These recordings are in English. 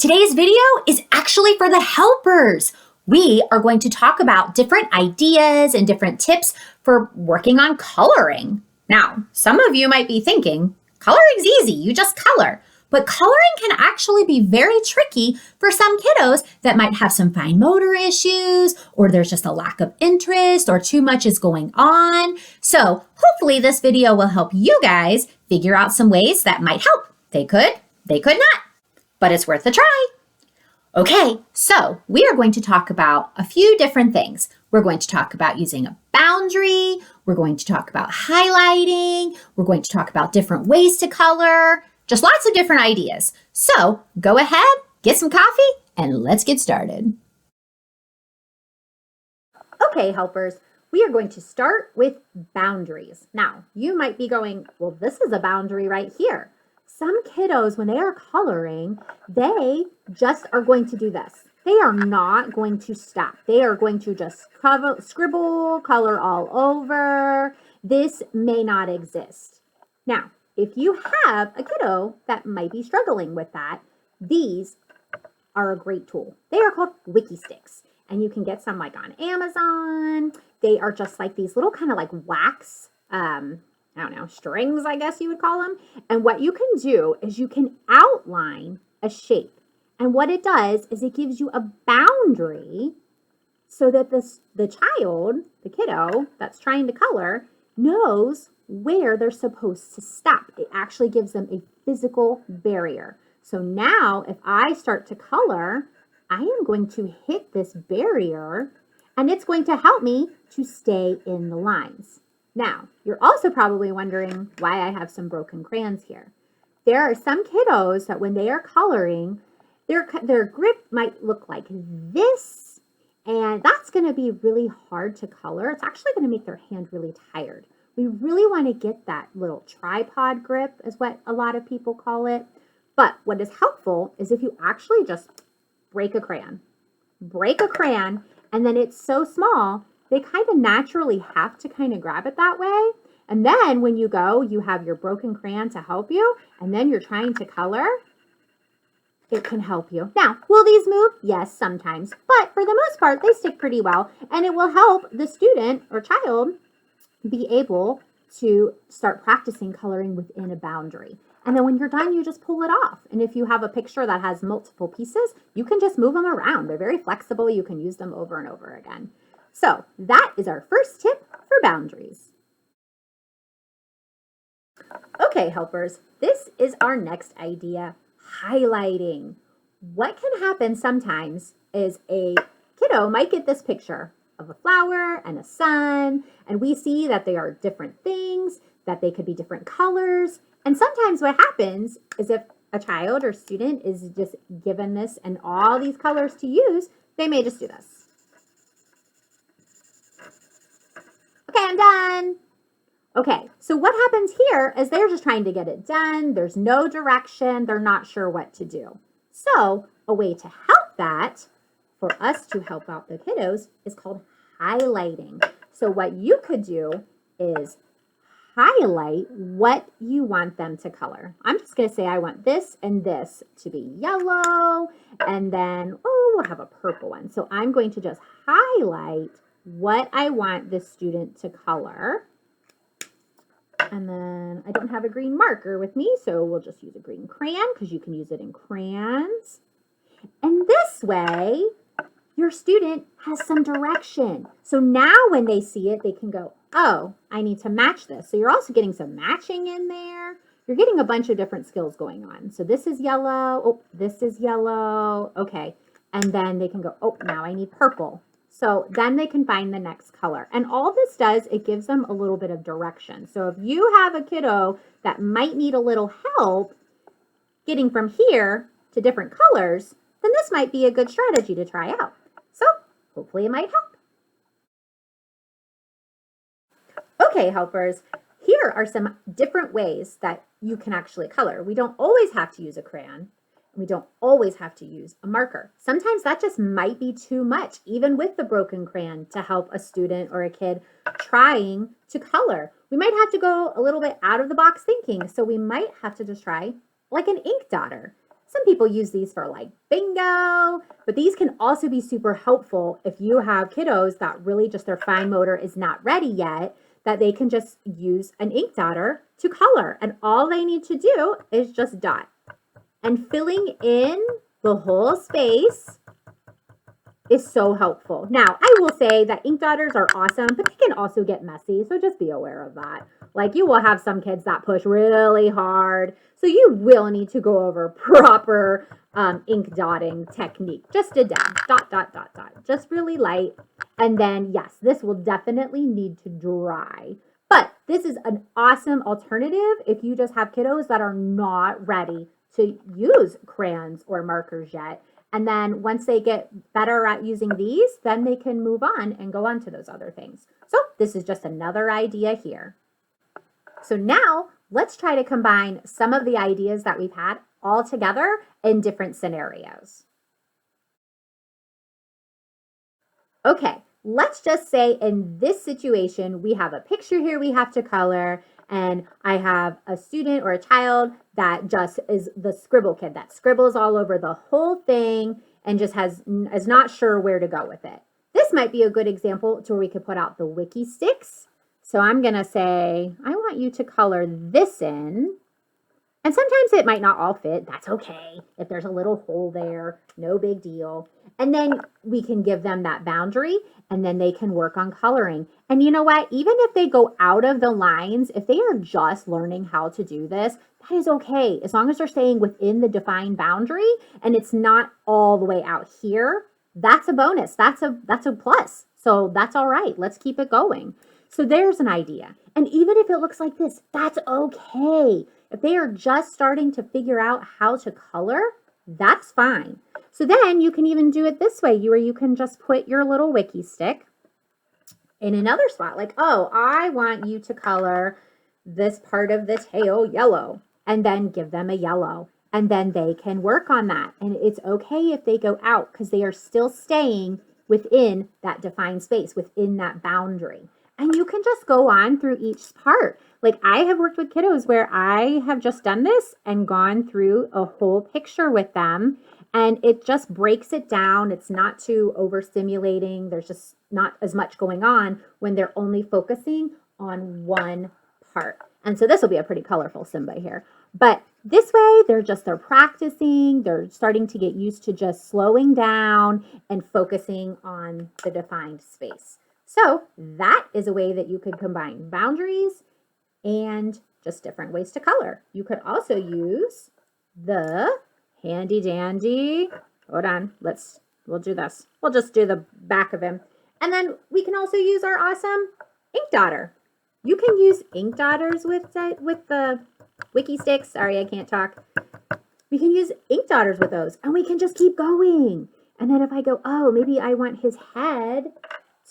Today's video is actually for the helpers. We are going to talk about different ideas and different tips for working on coloring. Now, some of you might be thinking, coloring's easy, you just color. But coloring can actually be very tricky for some kiddos that might have some fine motor issues, or there's just a lack of interest, or too much is going on. So hopefully this video will help you guys figure out some ways that might help. They could not, but it's worth a try. Okay, so we are going to talk about a few different things. We're going to talk about using a boundary. We're going to talk about highlighting. We're going to talk about different ways to color. Just lots of different ideas. So go ahead, get some coffee, and let's get started. Okay, helpers, we are going to start with boundaries. Now, you might be going, well, this is a boundary right here. Some kiddos, when they are coloring, they just are going to do this. They are not going to stop. They are going to just scribble, color all over. This may not exist. Now, if you have a kiddo that might be struggling with that, these are a great tool. They are called wiki sticks, and you can get some like on Amazon. They are just like these little kind of like wax, I don't know, strings, I guess you would call them. And what you can do is you can outline a shape. And what it does is it gives you a boundary so that the child, the kiddo that's trying to color, knows where they're supposed to stop. It actually gives them a physical barrier. So now if I start to color, I am going to hit this barrier and it's going to help me to stay in the lines. Now, you're also probably wondering why I have some broken crayons here. There are some kiddos that when they are coloring, their grip might look like this, and that's going to be really hard to color. It's actually going to make their hand really tired. We really want to get that little tripod grip, is what a lot of people call it. But what is helpful is if you actually just break a crayon, and then it's so small, they kind of naturally have to kind of grab it that way. And then when you go, you have your broken crayon to help you, and then you're trying to color, it can help you. Now, will these move? Yes, sometimes. But for the most part, they stick pretty well, and it will help the student or child be able to start practicing coloring within a boundary. And then when you're done, you just pull it off. And if you have a picture that has multiple pieces, you can just move them around. They're very flexible. You can use them over and over again. So that is our first tip for boundaries. Okay, helpers, this is our next idea, highlighting. What can happen sometimes is a kiddo might get this picture of a flower and a sun, and we see that they are different things, that they could be different colors. And sometimes what happens is if a child or student is just given this and all these colors to use, they may just do this. Okay, I'm done. Okay, so what happens here is they're just trying to get it done. There's no direction. They're not sure what to do. So a way to help that, for us to help out the kiddos, is called highlighting. So what you could do is highlight what you want them to color. I'm just going to say I want this and this to be yellow, and then, we'll have a purple one. So I'm going to just highlight what I want this student to color. And then I don't have a green marker with me, so we'll just use a green crayon because you can use it in crayons. And this way, your student has some direction. So now when they see it, they can go, oh, I need to match this. So you're also getting some matching in there. You're getting a bunch of different skills going on. So this is yellow. Oh, this is yellow. Okay. And then they can go, oh, now I need purple. So then they can find the next color. And all this does, it gives them a little bit of direction. So if you have a kiddo that might need a little help getting from here to different colors, then this might be a good strategy to try out. So hopefully it might help. Okay, helpers, here are some different ways that you can actually color. We don't always have to use a crayon. We don't always have to use a marker. Sometimes that just might be too much, even with the broken crayon, to help a student or a kid trying to color. We might have to go a little bit out of the box thinking. So we might have to just try like an ink dotter. Some people use these for like bingo, but these can also be super helpful if you have kiddos that really just their fine motor is not ready yet, that they can just use an ink dotter to color. And all they need to do is just dot. And filling in the whole space is so helpful. Now, I will say that ink dotters are awesome, but they can also get messy, so just be aware of that. Like, you will have some kids that push really hard, so you will need to go over proper ink dotting technique. Just a dab, dot, dot, dot, dot, just really light. And then, yes, this will definitely need to dry. But this is an awesome alternative if you just have kiddos that are not ready to use crayons or markers yet. And then once they get better at using these, then they can move on and go on to those other things. So this is just another idea here. So now let's try to combine some of the ideas that we've had all together in different scenarios. Okay, let's just say in this situation, we have a picture here we have to color, and I have a student or a child that just is the scribble kid that scribbles all over the whole thing and just is not sure where to go with it. This might be a good example to where we could put out the wiki sticks. So I'm going to say, I want you to color this in. And sometimes it might not all fit. That's okay. If there's a little hole there, no big deal. And then we can give them that boundary, and then they can work on coloring. And you know what? Even if they go out of the lines, if they are just learning how to do this, that is okay. As long as they're staying within the defined boundary and it's not all the way out here, that's a bonus. That's a plus. So that's all right. Let's keep it going. So there's an idea. And even if it looks like this, that's okay. If they are just starting to figure out how to color, that's fine. So then you can even do it this way, where you can just put your little wiki stick in another spot. Like, oh, I want you to color this part of the tail yellow, and then give them a yellow. And then they can work on that. And it's okay if they go out, because they are still staying within that defined space, within that boundary. And you can just go on through each part. Like, I have worked with kiddos where I have just done this and gone through a whole picture with them, and it just breaks it down. It's not too overstimulating. There's just not as much going on when they're only focusing on one part. And so this will be a pretty colorful Simba here. But this way, they're practicing. They're starting to get used to just slowing down and focusing on the defined space. So that is a way that you could combine boundaries and just different ways to color. You could also use the handy dandy, hold on, we'll do this. We'll just do the back of him. And then we can also use our awesome ink dotter. You can use ink dotters with the wiki sticks. Sorry, I can't talk. We can use ink dotters with those, and we can just keep going. And then if I go, oh, maybe I want his head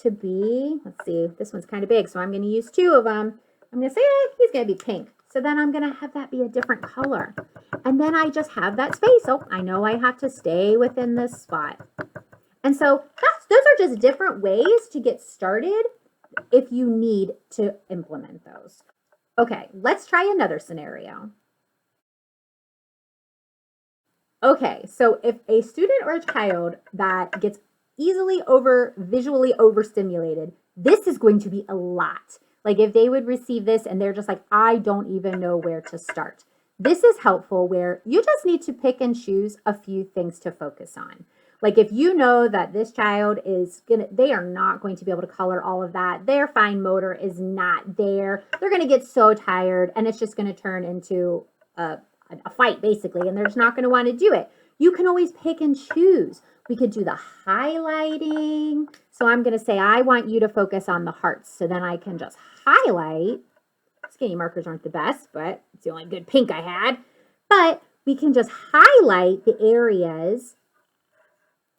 to be, let's see, this one's kind of big, so I'm going to use two of them. I'm going to say he's going to be pink. So then I'm going to have that be a different color. And then I just have that space. Oh, I know I have to stay within this spot. And so those are just different ways to get started if you need to implement those. Okay, let's try another scenario. Okay, so if a student or a child that gets visually overstimulated, this is going to be a lot. Like, if they would receive this and they're just like, I don't even know where to start. This is helpful where you just need to pick and choose a few things to focus on. Like, if you know that this child they are not going to be able to color all of that. Their fine motor is not there. They're going to get so tired, and it's just going to turn into a fight, basically, and they're just not going to want to do it. You can always pick and choose. We could do the highlighting. So I'm going to say, I want you to focus on the hearts. So then I can just highlight. Skinny markers aren't the best, but it's the only good pink I had. But we can just highlight the areas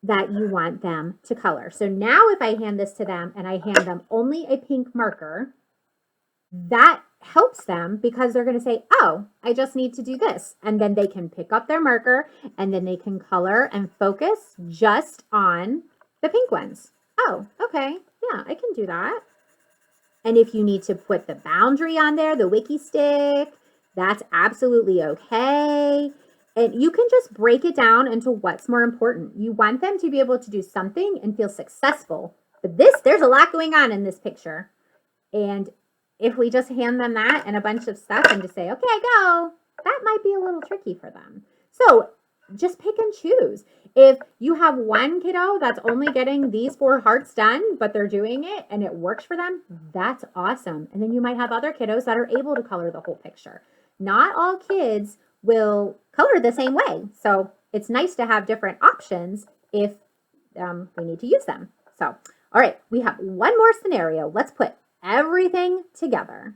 that you want them to color. So now if I hand this to them and I hand them only a pink marker, that helps them because they're going to say, oh, I just need to do this. And then they can pick up their marker and then they can color and focus just on the pink ones. Oh, okay. Yeah, I can do that. And if you need to put the boundary on there, the wiki stick, that's absolutely okay. And you can just break it down into what's more important. You want them to be able to do something and feel successful. But there's a lot going on in this picture. And if we just hand them that and a bunch of stuff and just say, okay, go, that might be a little tricky for them. So just pick and choose. If you have one kiddo that's only getting these 4 hearts done, but they're doing it and it works for them, that's awesome. And then you might have other kiddos that are able to color the whole picture. Not all kids will color the same way. So it's nice to have different options if we need to use them. So, all right, we have one more scenario. Let's put everything together.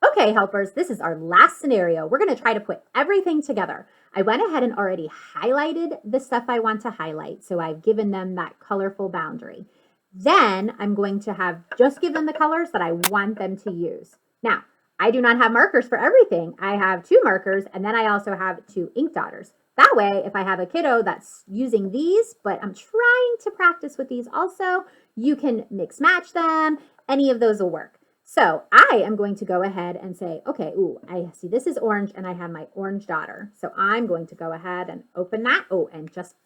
Okay, helpers, this is our last scenario. We're going to try to put everything together. I went ahead and already highlighted the stuff I want to highlight, so I've given them that colorful boundary. Then I'm going to have just give them the colors that I want them to use. Now, I do not have markers for everything. I have 2 markers, and then I also have 2 ink dotters. That way, if I have a kiddo that's using these, but I'm trying to practice with these also, you can mix match them. Any of those will work. So I am going to go ahead and say, okay, I see this is orange and I have my orange dotter. So I'm going to go ahead and open that. Oh, and just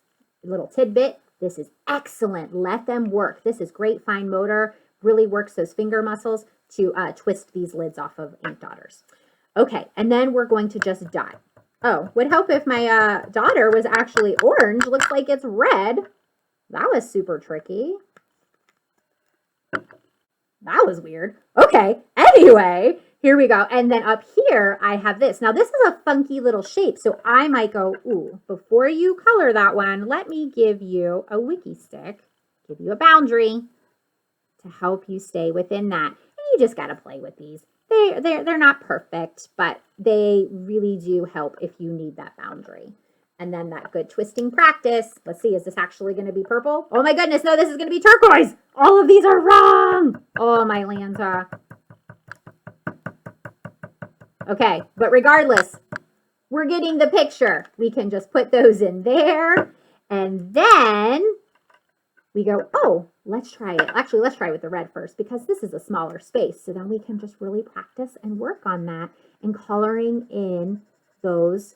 a little tidbit. This is excellent. Let them work. This is great fine motor. Really works those finger muscles to twist these lids off of ink dotters. Okay, and then we're going to just dot. Oh, would help if my daughter was actually orange. Looks like it's red. That was super tricky. That was weird. Okay, anyway, here we go. And then up here, I have this. Now, this is a funky little shape, so I might go, before you color that one, let me give you a wiki stick, give you a boundary to help you stay within that. And you just got to play with these. They're not perfect, but they really do help if you need that boundary. And then that good twisting practice. Let's see, is this actually going to be purple? Oh my goodness, no, this is going to be turquoise. All of these are wrong. Oh, my Lanta. Okay, but regardless, we're getting the picture. We can just put those in there. And then we go, let's try it. Actually, let's try with the red first because this is a smaller space. So then we can just really practice and work on that and coloring in those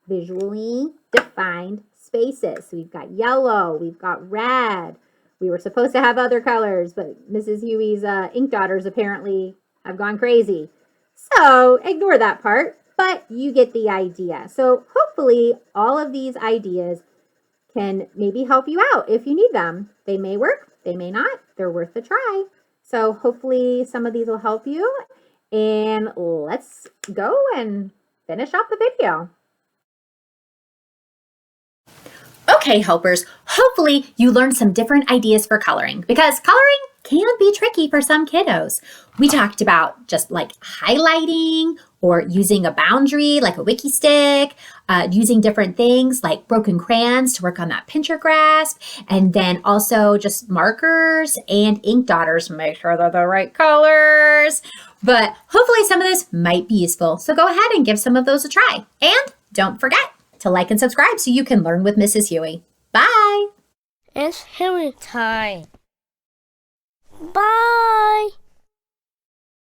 visually defined spaces. So we've got yellow, we've got red. We were supposed to have other colors, but Mrs. Huey's ink dotters apparently have gone crazy. So ignore that part, but you get the idea. So hopefully all of these ideas can maybe help you out if you need them. They may work, they may not. They're worth a try. So hopefully some of these will help you. And let's go and finish off the video. Okay, helpers, hopefully you learned some different ideas for coloring because coloring can be tricky for some kiddos. We talked about just like highlighting or using a boundary like a wiki stick, using different things like broken crayons to work on that pincher grasp, and then also just markers and ink dotters. Make sure they're the right colors. But hopefully some of this might be useful. So go ahead and give some of those a try. And don't forget to like and subscribe so you can learn with Mrs. Huey. Bye! It's Huey time. Bye!